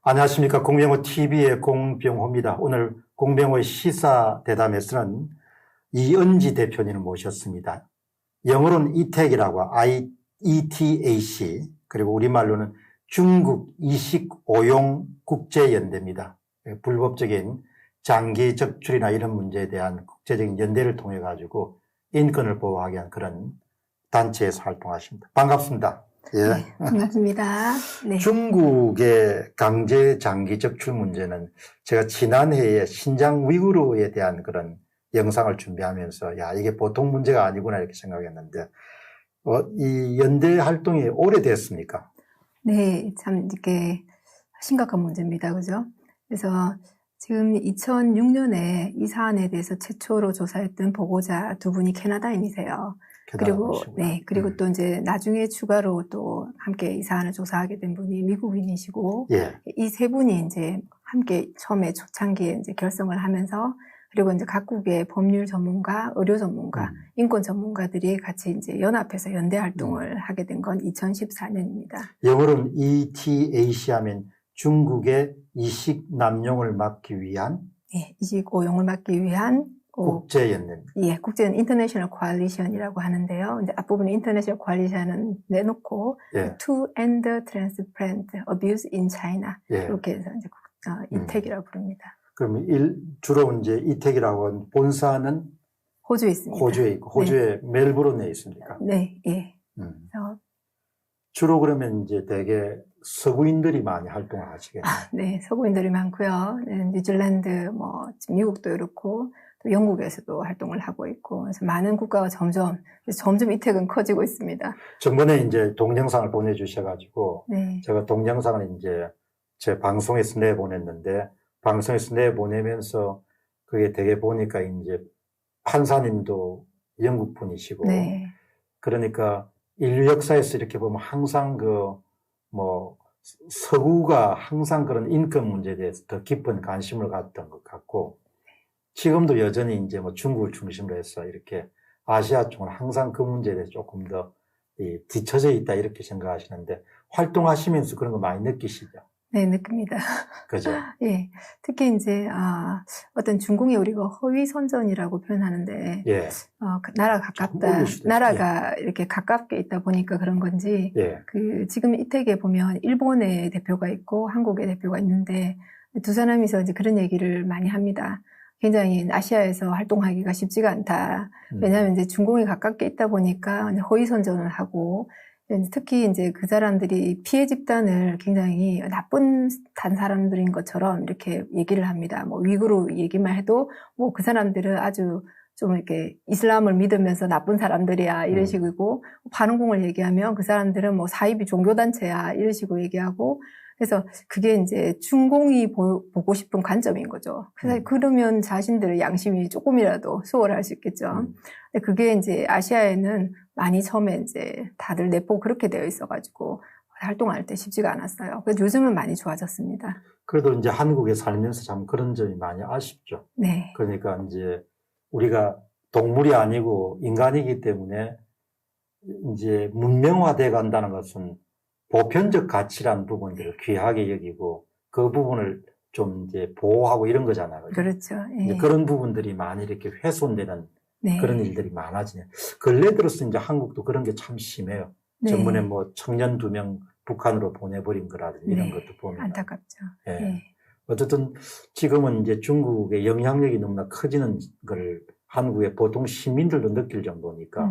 안녕하십니까. 공병호 TV의 공병호입니다. 오늘 공병호의 시사 대담에서는 이은지 대표님을 모셨습니다. 영어로는 이택이라고 ETAC, 그리고 우리말로는 중국 이식오용 국제연대입니다. 불법적인 장기 적출이나 이런 문제에 대한 국제적인 연대를 통해 가지고 인권을 보호하기 위한 그런 단체에서 활동하십니다. 반갑습니다. 예. 네, 반갑습니다. 네. 중국의 강제 장기 적출 문제는 제가 지난해에 신장 위구르에 대한 그런 영상을 준비하면서 야, 이게 보통 문제가 아니구나 이렇게 생각했는데 이 연대 활동이 오래됐습니까? 네, 참 이게 심각한 문제입니다. 그죠? 그래서 지금 2006년에 이 사안에 대해서 최초로 조사했던 보고자 두 분이 캐나다인이세요. 그리고 또 이제 나중에 추가로 또 함께 이 사안을 조사하게 된 분이 미국인이시고, 예. 이 세 분이 이제 함께 처음에 초창기에 이제 결성을 하면서, 그리고 이제 각국의 법률 전문가, 의료 전문가, 인권 전문가들이 같이 이제 연합해서 연대 활동을 하게 된 건 2014년입니다. 영어로는 ETAC 하면 중국의 이식 남용을 막기 위한, 예, 이식 오용을 막기 위한 국제연대. 예, 국제는 인터내셔널 코알리션이라고 하는데요. 이제 앞부분에 인터내셔널 코알리션은 내놓고 예. To End Transplant Abuse in China 예. 이렇게 해서 이제 이택이라고 부릅니다. 그럼 주로 이제 이택이라고 하는 본사는 호주에 있습니다. 호주에 있고 호주의 네. 멜버른에 있습니까? 네, 예. 주로 그러면 이제 대개 서구인들이 많이 활동을 하시겠네요. 네, 서구인들이 많고요. 뉴질랜드, 미국도 그렇고 또 영국에서도 활동을 하고 있고, 그래서 많은 국가가 점점 이택은 커지고 있습니다. 전번에 이제 동영상을 보내주셔가지고, 네. 제가 동영상을 이제 제 방송에서 내보냈는데, 방송에서 내보내면서 그게 되게 보니까 이제 판사님도 영국 분이시고, 네. 그러니까 인류 역사에서 이렇게 보면 항상 서구가 항상 그런 인권 문제에 대해서 더 깊은 관심을 갖던 것 같고, 지금도 여전히 이제 중국을 중심으로 해서 이렇게 아시아 쪽은 항상 그 문제에 대해서 조금 더 뒤처져 있다 이렇게 생각하시는데 활동하시면서 그런 거 많이 느끼시죠? 네, 느낍니다. 그죠? 예. 특히 이제, 어떤 중공에 우리가 허위 선전이라고 표현하는데, 예. 나라가 이렇게 가깝게 있다 보니까 그런 건지, 예. 지금 이택에 보면 일본의 대표가 있고 한국의 대표가 있는데, 두 사람이서 이제 그런 얘기를 많이 합니다. 굉장히 아시아에서 활동하기가 쉽지가 않다. 왜냐하면 이제 중공이 가깝게 있다 보니까 허위 선전을 하고, 특히 이제 그 사람들이 피해 집단을 굉장히 나쁜 사람들인 것처럼 이렇게 얘기를 합니다. 위구르 얘기만 해도 그 사람들은 아주 좀 이렇게 이슬람을 믿으면서 나쁜 사람들이야 이런 식이고, 반응공을 얘기하면 그 사람들은 사이비 종교단체야 이런 식으로 얘기하고, 그래서 그게 이제 중공이 보고 싶은 관점인 거죠. 그래서 그러면 자신들의 양심이 조금이라도 수월할 수 있겠죠. 근데 그게 이제 아시아에는 많이 처음에 이제 다들 내포 그렇게 되어 있어가지고 활동할 때 쉽지가 않았어요. 그래서 요즘은 많이 좋아졌습니다. 그래도 이제 한국에 살면서 참 그런 점이 많이 아쉽죠. 네. 그러니까 이제 우리가 동물이 아니고 인간이기 때문에 이제 문명화돼 간다는 것은 보편적 가치라는 부분들을 귀하게 여기고 그 부분을 좀 이제 보호하고 이런 거잖아요. 그렇죠. 예. 그런 부분들이 많이 이렇게 훼손되는 네. 그런 일들이 많아지네요. 근래 들어서 이제 한국도 그런 게 참 심해요. 네. 전번에 청년 2명 북한으로 보내버린 거라든지 이런 네. 것도 보면. 안타깝죠. 예. 네. 어쨌든 지금은 이제 중국의 영향력이 너무나 커지는 걸 한국의 보통 시민들도 느낄 정도니까.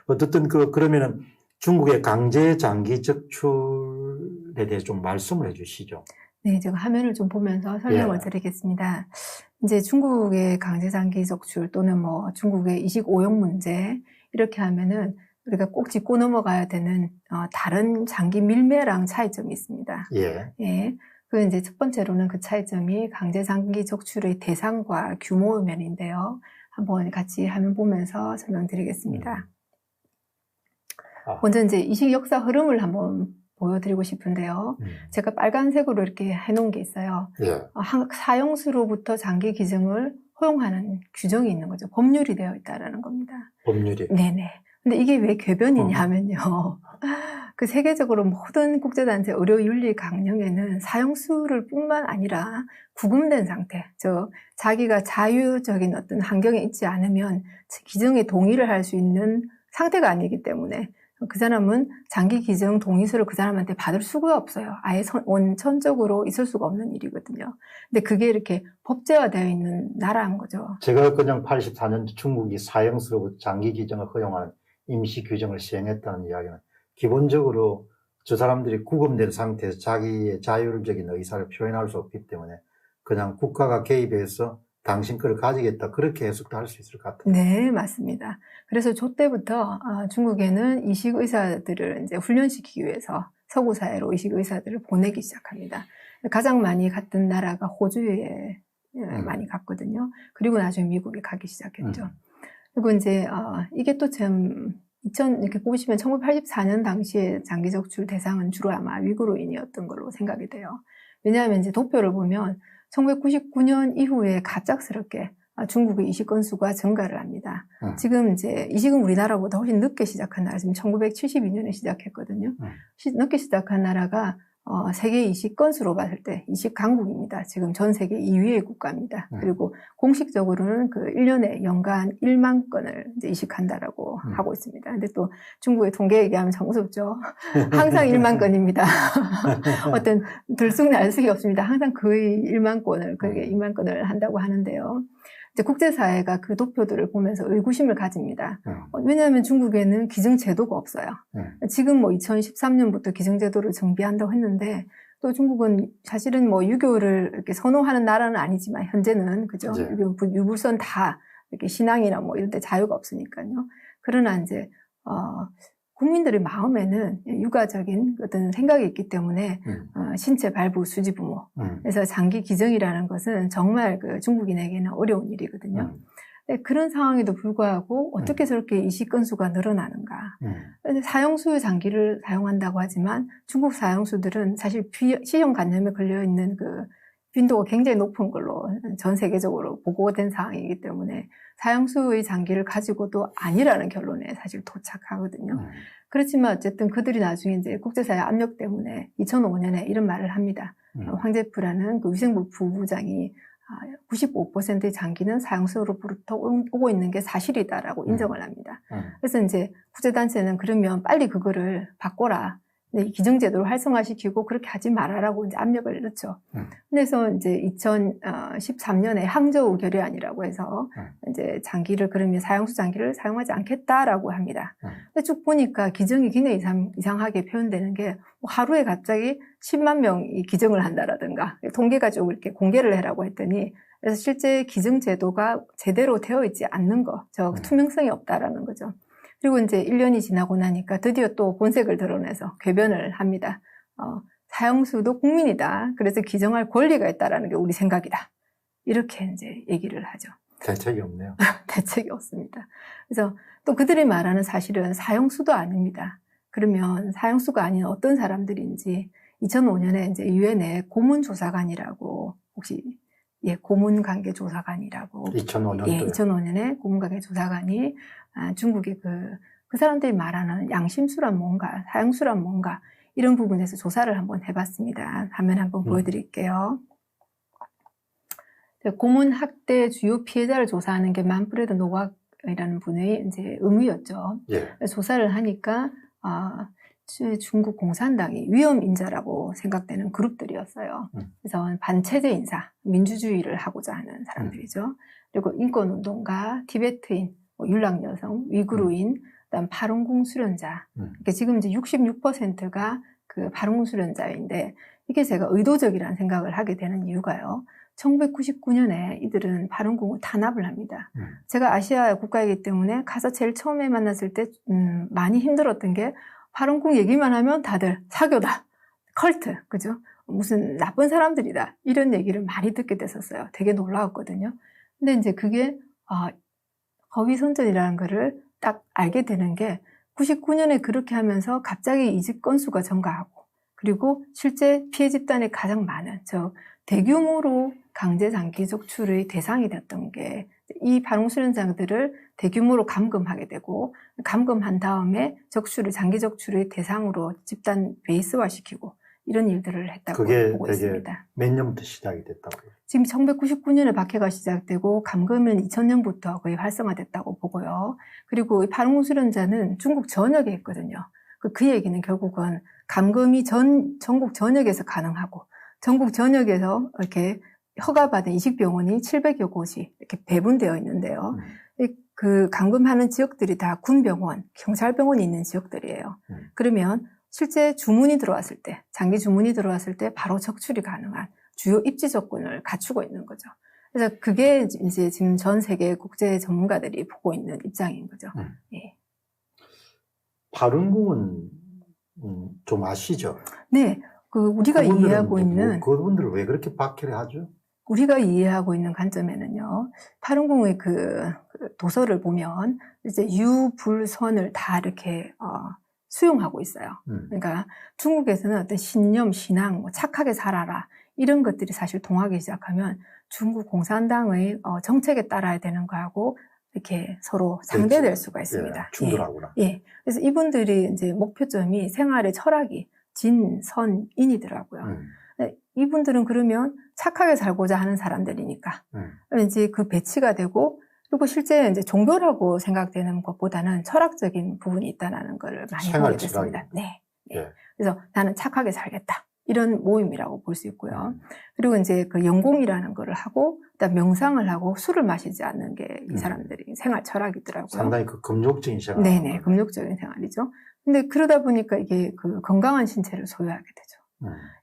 어쨌든 그러면은 중국의 강제 장기 적출에 대해 좀 말씀을 해 주시죠. 네, 제가 화면을 좀 보면서 설명을 드리겠습니다. 이제 중국의 강제 장기 적출 또는 중국의 이식 오용 문제 이렇게 하면은 우리가 꼭 짚고 넘어가야 되는 다른 장기 밀매랑 차이점이 있습니다. 예. 예. 그 이제 첫 번째로는 그 차이점이 강제 장기 적출의 대상과 규모 면인데요. 한번 같이 화면 보면서 설명드리겠습니다. 먼저 이제 이식 역사 흐름을 한번 보여드리고 싶은데요. 제가 빨간색으로 이렇게 해놓은 게 있어요. 예. 사형수로부터 장기 기증을 허용하는 규정이 있는 거죠. 법률이 되어 있다라는 겁니다. 법률이. 네네. 근데 이게 왜 궤변이냐 하면요. 그 세계적으로 모든 국제단체 의료윤리 강령에는 사형수를 뿐만 아니라 구금된 상태, 자기가 자유적인 어떤 환경에 있지 않으면 기증에 동의를 할 수 있는 상태가 아니기 때문에 그 사람은 장기 기증 동의서를 그 사람한테 받을 수가 없어요. 아예 원천적으로 있을 수가 없는 일이거든요. 근데 그게 이렇게 법제화되어 있는 나라인 거죠. 제가 그냥 84년 중국이 사형수로 장기 기증을 허용하는 임시 규정을 시행했다는 이야기는 기본적으로 저 사람들이 구금된 상태에서 자기의 자율적인 의사를 표현할 수 없기 때문에 그냥 국가가 개입해서 당신 거를 가지겠다, 그렇게 해석도 할 수 있을 것 같아요. 네, 맞습니다. 그래서 저 때부터 중국에는 이식 의사들을 이제 훈련시키기 위해서 서구 사회로 이식 의사들을 보내기 시작합니다. 가장 많이 갔던 나라가 호주에 많이 갔거든요. 그리고 나중에 미국에 가기 시작했죠. 그리고 이제 이게 또 참 이렇게 보시면 1984년 당시에 장기 적출 대상은 주로 아마 위구르인이었던 걸로 생각이 돼요. 왜냐하면 이제 도표를 보면 1999년 이후에 갑작스럽게 중국의 이식 건수가 증가를 합니다. 지금 이제 이식은 우리나라보다 훨씬 늦게 시작한 나라, 지금 1972년에 시작했거든요. 늦게 시작한 나라가 세계 이식 건수로 봤을 때 이식 강국입니다. 지금 전 세계 2위의 국가입니다. 그리고 공식적으로는 그 1년에 연간 1만 건을 이제 이식한다라고 하고 있습니다. 근데 또 중국의 통계 얘기하면 참 무섭죠. 항상 1만 건입니다. 어떤 들쑥날쑥이 없습니다. 항상 거의 1만 건을, 그게 2만 건을 한다고 하는데요. 이제 국제사회가 그 도표들을 보면서 의구심을 가집니다. 왜냐하면 중국에는 기증제도가 없어요. 지금 뭐 2013년부터 기증제도를 정비한다고 했는데, 또 중국은 사실은 뭐 유교를 이렇게 선호하는 나라는 아니지만, 현재는, 그죠? 유불선 다 이렇게 신앙이나 뭐 이런 데 자유가 없으니까요. 그러나 이제, 국민들의 마음에는 육아적인 어떤 생각이 있기 때문에 신체 발부 수지 부모. 그래서 장기 기증이라는 것은 정말 그 중국인에게는 어려운 일이거든요. 그런 상황에도 불구하고 어떻게 저렇게 이식 건수가 늘어나는가. 사형수의 장기를 사용한다고 하지만 중국 사형수들은 사실 시형간염에 걸려있는 그 빈도가 굉장히 높은 걸로 전 세계적으로 보고된 상황이기 때문에 사형수의 장기를 가지고도 아니라는 결론에 사실 도착하거든요. 그렇지만 어쨌든 그들이 나중에 이제 국제사회 압력 때문에 2005년에 이런 말을 합니다. 황제프라는 그 위생부 부부장이 95%의 장기는 사형수로부터 오고 있는 게 사실이다라고 인정을 합니다. 그래서 이제 국제단체는 그러면 빨리 그거를 바꿔라. 기증제도를 활성화시키고 그렇게 하지 말아라고 이제 압력을 넣죠. 그래서 이제 2013년에 항저우 결의안이라고 해서 이제 장기를, 그러면 사형수 장기를 사용하지 않겠다라고 합니다. 근데 쭉 보니까 기증이 굉장히 이상하게 표현되는 게 하루에 갑자기 10만 명이 기증을 한다라든가 통계가 좀 이렇게 공개를 해라고 했더니, 그래서 실제 기증제도가 제대로 되어 있지 않는 거, 투명성이 없다라는 거죠. 그리고 이제 1년이 지나고 나니까 드디어 또 본색을 드러내서 궤변을 합니다. 사형수도 국민이다. 그래서 기증할 권리가 있다라는 게 우리 생각이다. 이렇게 이제 얘기를 하죠. 대책이 없네요. 대책이 없습니다. 그래서 또 그들이 말하는 사실은 사형수도 아닙니다. 그러면 사형수가 아닌 어떤 사람들인지 2005년에 이제 유엔의 고문조사관이라고, 혹시 고문관계조사관이라고. 2005년도요. 예, 2005년에 고문관계조사관이 중국의 그 사람들이 말하는 양심수란 뭔가, 사형수란 뭔가, 이런 부분에서 조사를 한번 해봤습니다. 화면 한번 보여드릴게요. 고문 학대 주요 피해자를 조사하는 게 만프레드 노각이라는 분의 이제 의무였죠. 예. 조사를 하니까, 중국 공산당이 위험 인자라고 생각되는 그룹들이었어요. 그래서 반체제 인사, 민주주의를 하고자 하는 사람들이죠. 그리고 인권운동가, 티베트인, 율락 여성, 위구르인, 그다음 파룬궁 수련자. 지금 이제 66%가 그 파룬궁 수련자인데, 이게 제가 의도적이라는 생각을 하게 되는 이유가요. 1999년에 이들은 파룬궁을 탄압을 합니다. 제가 아시아 국가이기 때문에 가서 제일 처음에 만났을 때 많이 힘들었던 게, 파룬궁 얘기만 하면 다들 사교다, 컬트, 그죠? 무슨 나쁜 사람들이다, 이런 얘기를 많이 듣게 됐었어요. 되게 놀라웠거든요. 근데 이제 그게 허위선전이라는 거를 딱 알게 되는 게 99년에 그렇게 하면서 갑자기 이직 건수가 증가하고, 그리고 실제 피해 집단이 가장 많은 대규모로 강제 장기 적출의 대상이 됐던 게 이 발흥 수련장들을 대규모로 감금하게 되고, 감금한 다음에 장기 적출의 대상으로 집단 베이스화시키고 이런 일들을 했다고 그게 보고 되게 있습니다. 몇 년부터 시작이 됐다고요? 지금 1999년에 박해가 시작되고 감금은 2000년부터 거의 활성화됐다고 보고요. 그리고 이 발흥 수련자는 중국 전역에 있거든요. 그 얘기는 결국은 감금이 전국 전역에서 가능하고, 전국 전역에서 이렇게 허가받은 이식병원이 700여 곳이 이렇게 배분되어 있는데요. 그 감금하는 지역들이 다 군병원, 경찰병원이 있는 지역들이에요. 그러면 실제 주문이 들어왔을 때, 장기 주문이 들어왔을 때 바로 적출이 가능한 주요 입지 조건을 갖추고 있는 거죠. 그래서 그게 이제 지금 전 세계 국제 전문가들이 보고 있는 입장인 거죠. 예. 발흥궁은 좀 아시죠? 네, 우리가 이해하고 있는 그분들은 왜 그렇게 박해를 하죠? 우리가 이해하고 있는 관점에는요, 발흥궁의 그 도서를 보면 이제 유불선을 다 이렇게 수용하고 있어요. 그러니까 중국에서는 어떤 신념, 신앙, 착하게 살아라 이런 것들이 사실 동하기 시작하면 중국 공산당의 정책에 따라야 되는 거하고 이렇게 서로 상대될 수가 있습니다. 예, 충돌하구나. 예. 그래서 이분들이 이제 목표점이 생활의 철학이 진, 선, 인이더라고요. 이분들은 그러면 착하게 살고자 하는 사람들이니까 이제 그 배치가 되고, 그리고 실제 이제 종교라고 생각되는 것보다는 철학적인 부분이 있다는 걸 많이 보게 됐습니다. 네. 예. 그래서 나는 착하게 살겠다. 이런 모임이라고 볼 수 있고요. 그리고 이제 그 연공이라는 거를 하고, 그다음 명상을 하고 술을 마시지 않는 게 이 사람들이 생활 철학이더라고요. 상당히 그 금욕적인 생활. 네네, 금욕적인 생활이죠. 근데 그러다 보니까 이게 그 건강한 신체를 소유하게 되죠.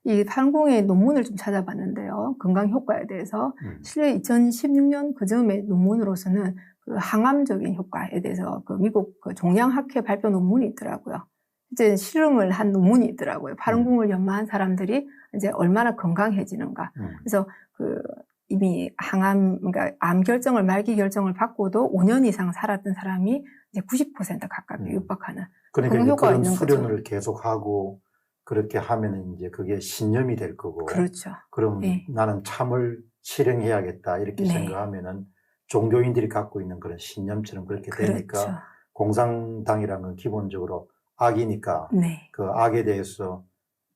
이 발흥궁의 논문을 좀 찾아봤는데요. 건강 효과에 대해서 실제 2016년 그 즈음의 논문으로서는 그 항암적인 효과에 대해서 그 미국 그 종양학회 발표 논문이 있더라고요. 이제 실험을 한 논문이 있더라고요. 발흥궁을 연마한 사람들이 이제 얼마나 건강해지는가. 그래서 그 이미 그러니까 암 결정을, 말기 결정을 받고도 5년 이상 살았던 사람이 이제 90% 가깝게 육박하는 그러니까 효과가 그런 있는 수련을 거죠. 계속하고 그렇게 하면은 이제 그게 신념이 될 거고. 그렇죠. 그럼 네. 나는 참을 실행해야겠다 이렇게 네. 생각하면은 종교인들이 갖고 있는 그런 신념처럼 그렇게 되니까 그렇죠. 공산당이라는 건 기본적으로 악이니까 네. 그 악에 대해서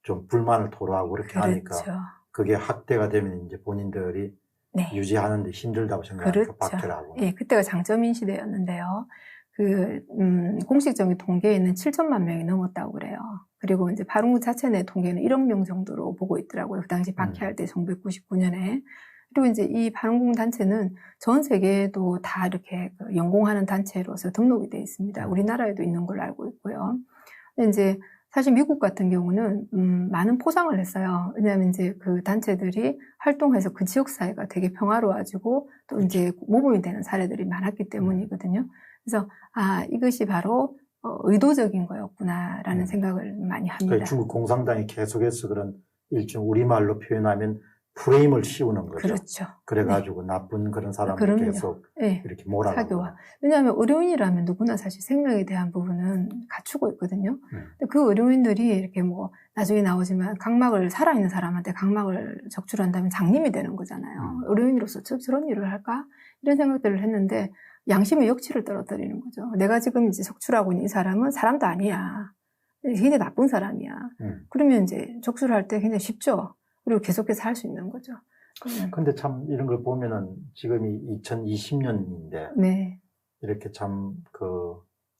좀 불만을 토로하고 그렇게 그렇죠. 하니까 그게 학대가 되면 이제 본인들이 네. 유지하는데 힘들다고 생각하니까 그렇죠. 박해를 하고. 예, 그때가 장점인 시대였는데요. 공식적인 통계에는 7천만 명이 넘었다고 그래요. 그리고 이제 발흥궁 자체 내 통계는 1억 명 정도로 보고 있더라고요. 그 당시 박해할 때 1999년에. 그리고 이제 이 발흥궁 단체는 전 세계에도 다 이렇게 연공하는 단체로서 등록이 되어 있습니다. 우리나라에도 있는 걸로 알고 있고요. 근데 이제 사실 미국 같은 경우는 많은 포상을 했어요. 왜냐하면 이제 그 단체들이 활동해서 그 지역 사회가 되게 평화로워지고 또 이제 모범이 되는 사례들이 많았기 때문이거든요. 그래서 이것이 바로 의도적인 거였구나라는 생각을 많이 합니다. 그러니까 중국 공산당이 계속해서 그런 일종 우리말로 표현하면 프레임을 씌우는 거죠. 그렇죠. 그래가지고 네. 나쁜 그런 사람을 그럼요. 계속 네. 이렇게 몰아가고. 사교화. 왜냐하면 의료인이라면 누구나 사실 생명에 대한 부분은 갖추고 있거든요. 근데 그 의료인들이 이렇게 뭐 나중에 나오지만 살아있는 사람한테 각막을 적출한다면 장님이 되는 거잖아요. 의료인으로서 저런 일을 할까? 이런 생각들을 했는데 양심의 역치를 떨어뜨리는 거죠. 내가 지금 이제 적출하고 있는 이 사람은 사람도 아니야. 굉장히 나쁜 사람이야. 그러면 이제 적출할 때 굉장히 쉽죠. 그리고 계속해서 할 수 있는 거죠. 근데 참 이런 걸 보면은 지금이 2020년인데 네. 이렇게 참 그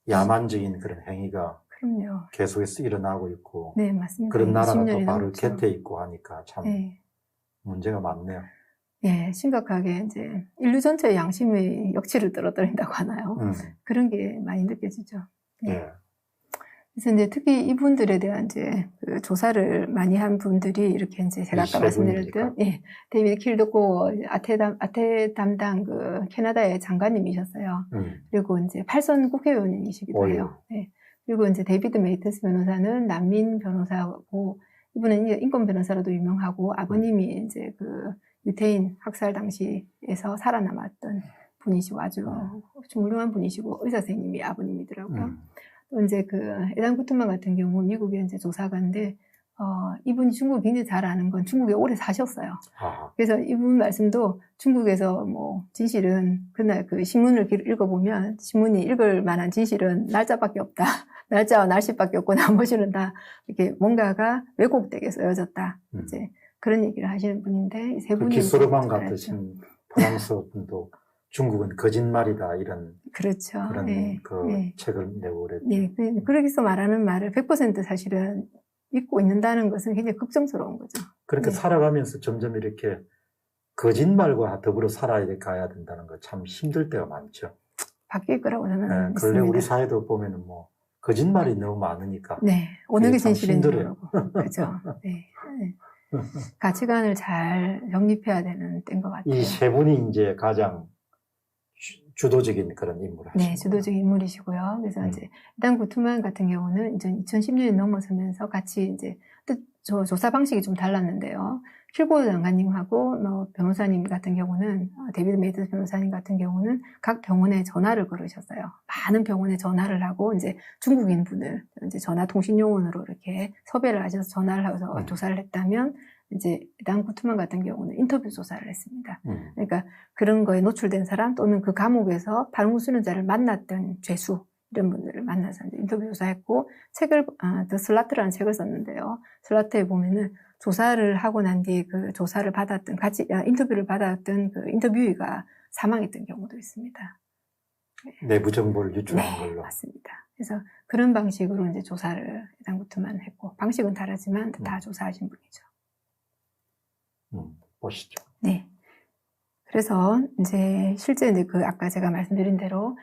야만적인 그런 행위가 그럼요. 계속해서 일어나고 있고 네, 맞습니다. 그런 나라가 또 바로 넘었죠. 곁에 있고 하니까 참 네. 문제가 많네요. 네, 심각하게 이제 인류 전체의 양심의 역치를 떨어뜨린다고 하나요? 그런 게 많이 느껴지죠. 네. 네. 그래서 이제 특히 이분들에 대한 이제 그 조사를 많이 한 분들이 이렇게 이제 제가 아까 말씀드렸던 데이비드 킬드고 아태 담당 그 캐나다의 장관님이셨어요. 그리고 이제 8선 국회의원이시기도 해요. 네. 그리고 이제 데이비드 메이터스 변호사는 난민 변호사고 이분은 인권 변호사로도 유명하고 아버님이 이제 그 유태인 학살 당시에서 살아남았던 분이시고 아주 훌륭한 분이시고 의사 선생님이 아버님이더라고요. 또 이제 그 에단 구트만 같은 경우 미국의 이제 조사관인데 이분이 중국을 굉장히 잘 아는 건 중국에 오래 사셨어요. 아, 그래서 이분 말씀도 중국에서 뭐 진실은 그날 그 신문을 읽어보면 신문이 읽을 만한 진실은 날짜밖에 없다. 날짜와 날씨밖에 없고 나머지는 다 이렇게 뭔가가 왜곡되게 쓰여졌다. 이제 그런 얘기를 하시는 분인데 이 세 그 분이 기소로만 잘 알죠. 같으신 프랑스 분도 중국은 거짓말이다 이런 그렇죠. 그런 네. 그 네. 책을 내고 그랬죠. 네. 그러기서 말하는 말을 100% 사실은 믿고 있는다는 것은 굉장히 걱정스러운 거죠. 그러니까 네. 살아가면서 점점 이렇게 거짓말과 더불어 살아야 가야 된다는 거 참 힘들 때가 많죠. 바뀔 거라고 저는 네, 믿습니다. 근래 우리 사회도 보면은 뭐 거짓말이 너무 많으니까. 네. 어느 게 참 진실인지 힘들어요. 모르고. 그죠. 네. 네. 가치관을 잘 영립해야 되는 때인 것 같아요. 이 세 분이 이제 가장 주도적인 그런 인물을 네, 하신 주도적인 인물이시고요. 그래서 이제 일단 구트만 같은 경우는 이제 2010년이 넘어서면서 같이 이제 조사 방식이 좀 달랐는데요. 킬고 장관님하고 뭐 변호사님 같은 경우는 데이비드 메이드 변호사님 같은 경우는 각 병원에 전화를 걸으셨어요. 많은 병원에 전화를 하고 이제 중국인 분을 이제 전화 통신 요원으로 이렇게 섭외를 하셔서 전화를 해서 조사를 했다면 이제 당 구트만 같은 경우는 인터뷰 조사를 했습니다. 그러니까 그런 거에 노출된 사람 또는 그 감옥에서 발목 수련자를 만났던 죄수 이런 분들을 만나서 이제 인터뷰 조사했고 책을 더 슬라트라는 책을 썼는데요. 슬라트에 보면은 조사를 하고 난 뒤에 그 조사를 받았던 인터뷰를 받았던 그 인터뷰이가 사망했던 경우도 있습니다. 내부 정보를 유출한 네, 걸로. 맞습니다. 그래서 그런 방식으로 이제 조사를 해당 구트만 했고 방식은 다르지만 다 조사하신 분이죠. 보시죠. 네. 그래서 이제 실제 이제 그 아까 제가 말씀드린 대로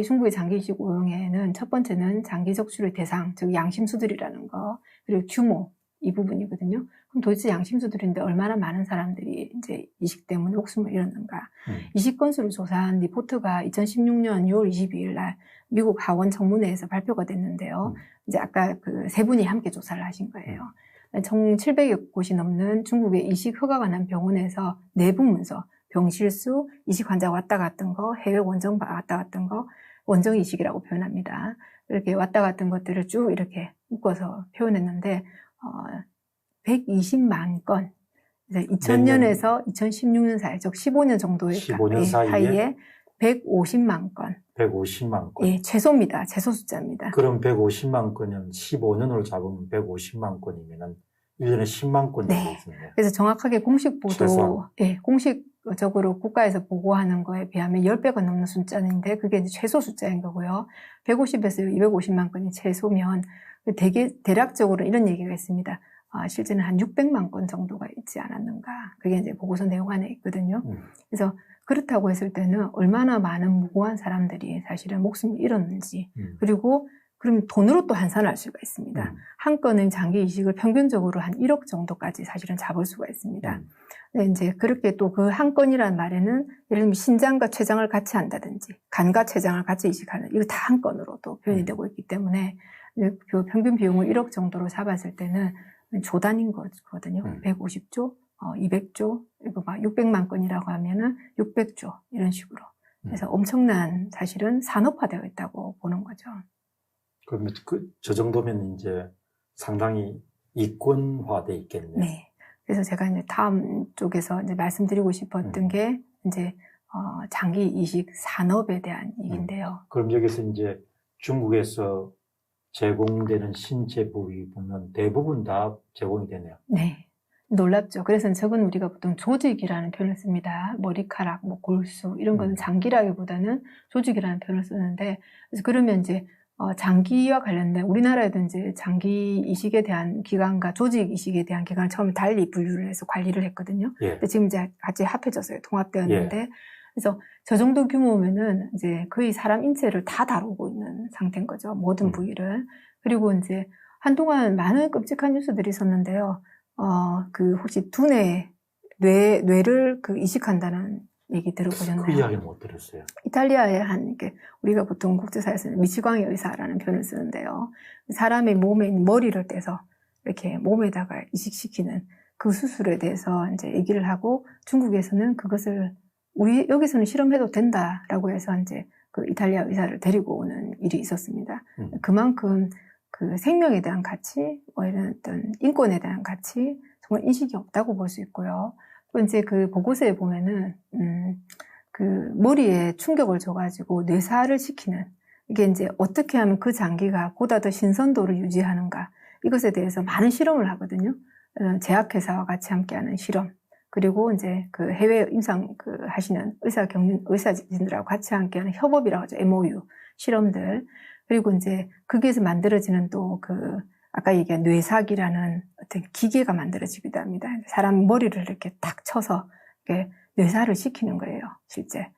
중국의 장기 이식 오용에는 첫 번째는 장기 적출의 대상, 즉 양심수들이라는 거, 그리고 규모 이 부분이거든요. 그럼 도대체 양심수들인데 얼마나 많은 사람들이 이제 이식 때문에 목숨을 잃었는가? 이식 건수를 조사한 리포트가 2016년 6월 22일 날 미국 하원 청문회에서 발표가 됐는데요. 이제 아까 그 세 분이 함께 조사를 하신 거예요. 총 700여 곳이 넘는 중국의 이식 허가가 난 병원에서 내부 문서, 병실수, 이식 환자 왔다 갔던 거, 해외 원정 왔다 갔던 거, 원정 이식이라고 표현합니다. 이렇게 왔다 갔던 것들을 쭉 이렇게 묶어서 표현했는데 120만 건, 2000년에서 2016년 사이, 즉 15년 정도의 15년 사이에 150만 건. 150만 건. 예, 최소입니다. 최소 숫자입니다. 그럼 150만 건이면 15년으로 잡으면 150만 건이면은 1년에 10만 건 정도 있네요. 그래서 정확하게 공식 보도, 최소한. 예, 공식적으로 국가에서 보고하는 거에 비하면 10배가 넘는 숫자인데 그게 이제 최소 숫자인 거고요. 150에서 250만 건이 최소면 대략적으로 이런 얘기가 있습니다. 실제는 한 600만 건 정도가 있지 않았는가. 그게 이제 보고서 내용 안에 있거든요. 그래서 그렇다고 했을 때는 얼마나 많은 무고한 사람들이 사실은 목숨을 잃었는지, 그리고 그럼 돈으로 또 환산할 수가 있습니다. 한 건의 장기 이식을 평균적으로 한 1억 정도까지 사실은 잡을 수가 있습니다. 네, 이제 그렇게 또 그 한 건이라는 말에는 예를 들면 신장과 췌장을 같이 한다든지 간과 췌장을 같이 이식하는 이거 다 한 건으로 또 표현이 되고 있기 때문에 그 평균 비용을 1억 정도로 잡았을 때는 조단인 거거든요. 150조, 200조, 이거 막 600만 건이라고 하면은 600조 이런 식으로. 그래서 엄청난 사실은 산업화되어 있다고 보는 거죠. 그러면 저 정도면 이제 상당히 이권화돼 있겠네요. 네. 그래서 제가 이제 다음 쪽에서 이제 말씀드리고 싶었던 게 이제 장기 이식 산업에 대한 얘기인데요. 그럼 여기서 이제 중국에서 제공되는 신체 부위는 대부분 다 제공이 되네요. 네. 놀랍죠. 그래서 저건 우리가 보통 조직이라는 표현을 씁니다. 머리카락, 뭐 골수 이런 거는 장기라기보다는 조직이라는 표현을 쓰는데 그래서 그러면 이제 장기와 관련된 우리나라에도 이제 장기 이식에 대한 기관과 조직 이식에 대한 기관을 처음에 달리 분류를 해서 관리를 했거든요. 예. 근데 지금 이제 같이 합해졌어요. 통합되었는데 그래서 저 정도 규모면은 이제 거의 사람 인체를 다 다루고 있는 상태인 거죠. 모든 부위를. 그리고 이제 한동안 많은 끔찍한 뉴스들이 있었는데요. 그 혹시 뇌를 그 이식한다는 얘기 들어보셨나요? 그 이야기는 못 들었어요. 이탈리아의 우리가 보통 국제사회에서는 미치광이 의사라는 표현을 쓰는데요. 사람의 몸에 있는 머리를 떼서 이렇게 몸에다가 이식시키는 그 수술에 대해서 이제 얘기를 하고 중국에서는 그것을 여기서는 실험해도 된다라고 해서 이제 그 이탈리아 의사를 데리고 오는 일이 있었습니다. 그만큼 그 생명에 대한 가치, 뭐 이런 어떤 인권에 대한 가치, 정말 인식이 없다고 볼 수 있고요. 또 이제 그 보고서에 보면은, 그 머리에 충격을 줘가지고 뇌사를 시키는, 이게 이제 어떻게 하면 그 장기가 보다 더 신선도를 유지하는가, 이것에 대해서 많은 실험을 하거든요. 제약회사와 같이 함께하는 실험. 그리고 이제 그 해외 임상 하시는 의사진들하고 같이 함께하는 협업이라고 하죠. MOU 실험들. 그리고 이제 거기에서 만들어지는 또 아까 얘기한 뇌사기라는 어떤 기계가 만들어지기도 합니다. 사람 머리를 이렇게 탁 쳐서 이렇게 뇌사를 시키는 거예요, 실제.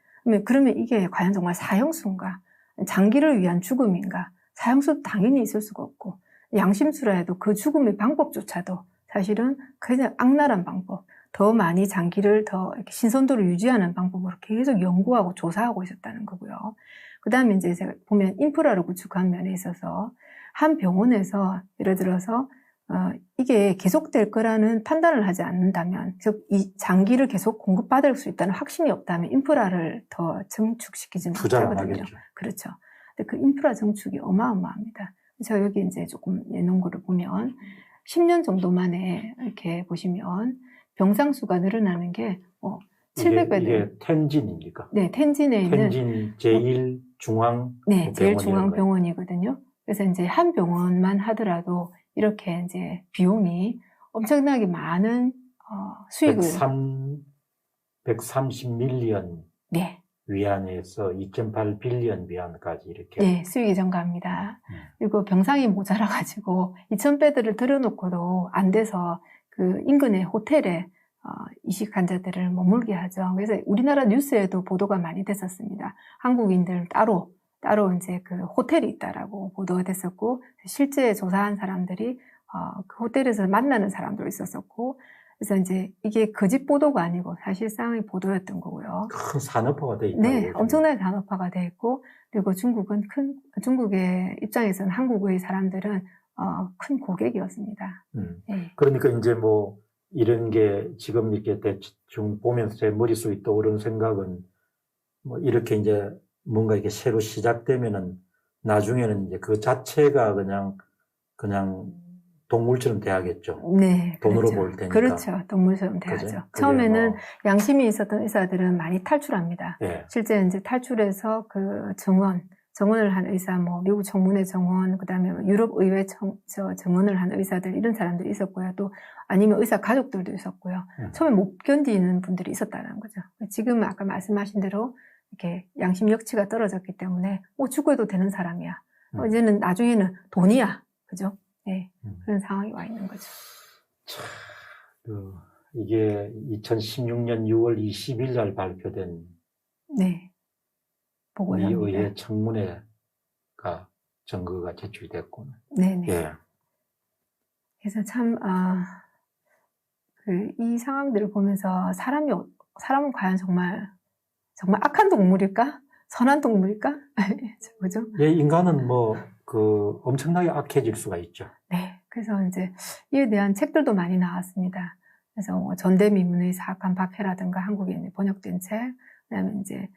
그러면 이게 과연 정말 사형수인가? 장기를 위한 죽음인가? 사형수 당연히 있을 수가 없고, 양심수라 해도 그 죽음의 방법조차도 사실은 그냥 악랄한 방법, 더 많이 장기를 더 이렇게 신선도를 유지하는 방법으로 계속 연구하고 조사하고 있었다는 거고요. 그 다음에 이제 제가 보면 인프라를 구축한 면에 있어서 한 병원에서 예를 들어서 이게 계속될 거라는 판단을 하지 않는다면, 즉 이 장기를 계속 공급받을 수 있다는 확신이 없다면 인프라를 더 증축시키지 못하거든요. 그렇죠. 근데 그 인프라 증축이 어마어마합니다. 제가 여기 이제 조금 내놓은 거를 보면 10년 정도 만에 이렇게 보시면 병상수가 늘어나는 게 700배들. 이게 텐진입니까? 네, 텐진에 있는 텐진 제1중앙 네, 제1중앙병원이거든요. 그래서 이제 한 병원만 하더라도 이렇게 이제 비용이 엄청나게 많은 수익을 130밀리언 네. 위안에서 2.8 빌리언 위안까지 이렇게 네, 수익이 증가합니다. 그리고 병상이 모자라가지고 2,000배들을 들어놓고도 안 돼서 그 인근의 호텔에 이식 환자들을 머물게 하죠. 그래서 우리나라 뉴스에도 보도가 많이 됐었습니다. 한국인들 따로 이제 그 호텔이 있다라고 보도가 됐었고, 실제 조사한 사람들이 그 호텔에서 만나는 사람도 있었었고, 그래서 이제 이게 거짓 보도가 아니고 사실상의 보도였던 거고요. 큰 산업화가 돼 있다. 네, 엄청나게 산업화가 돼 있고, 그리고 중국의 입장에서는 한국의 사람들은 큰 고객이었습니다. 네. 그러니까 이제 뭐 이런 게 지금 이렇게 대충 보면서 제 머릿속에 떠오르는 생각은 뭐 이렇게 이제 뭔가 이렇게 새로 시작되면은 나중에는 이제 그 자체가 그냥 동물처럼 돼야겠죠. 네. 돈으로 그렇죠. 볼 테니까. 그렇죠. 동물처럼 돼야죠. 처음에는 양심이 있었던 의사들은 많이 탈출합니다. 네. 실제 이제 탈출해서 그 정원을 한 의사, 뭐 미국 청문회 정원, 그다음에 유럽 의회 정원을 한 의사들, 이런 사람들이 있었고요. 또 아니면 의사 가족들도 있었고요. 처음에 못 견디는 분들이 있었다는 거죠. 지금은 아까 말씀하신 대로 이렇게 양심 역치가 떨어졌기 때문에 죽어도 되는 사람이야. 이제는 나중에는 돈이야. 그죠? 네. 그런 상황이 와 있는 거죠. 참, 이게 2016년 6월 20일 날 발표된 네. 이 의회 청문회가 증거가 제출됐구나. 네네. 예. 그래서 참, 이 상황들을 보면서 사람은 과연 정말 악한 동물일까? 선한 동물일까? 그죠? 예, 인간은 엄청나게 악해질 수가 있죠. 네. 그래서 이제 이에 대한 책들도 많이 나왔습니다. 그래서 전대미문의 사악한 박해라든가 한국에 번역된 책, 그다음에 이제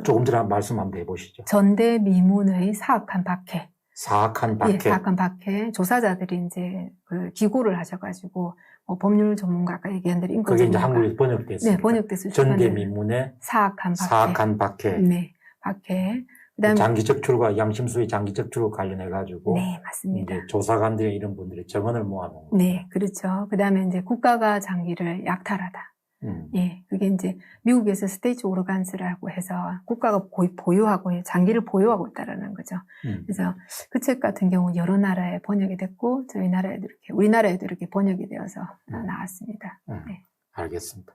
조금 전에 말씀 한번 해보시죠. 전대미문의 사악한 박해. 사악한 박해. 예, 사악한 박해. 조사자들이 이제 기고를 하셔가지고 법률 전문가가 얘기한 대로 인권 그게 전문가. 이제 한국에 번역됐습니다. 네, 번역됐을 때. 전대미문의 사악한 박해. 네, 박해. 그다음에 장기적 출과 양심수의 장기적 출과 관련해가지고. 네, 맞습니다. 이제 조사관들이 이런 분들이 정언을 모아놓은 거죠. 네, 그렇죠. 그다음에 이제 국가가 장기를 약탈하다. 예, 그게 이제 미국에서 스테이지 오르간스라고 해서 국가가 보유하고 장기를 보유하고 있다라는 거죠. 그래서 그 책 같은 경우 여러 나라에 번역이 됐고 우리나라에도 이렇게 번역이 되어서 나왔습니다. 네. 알겠습니다.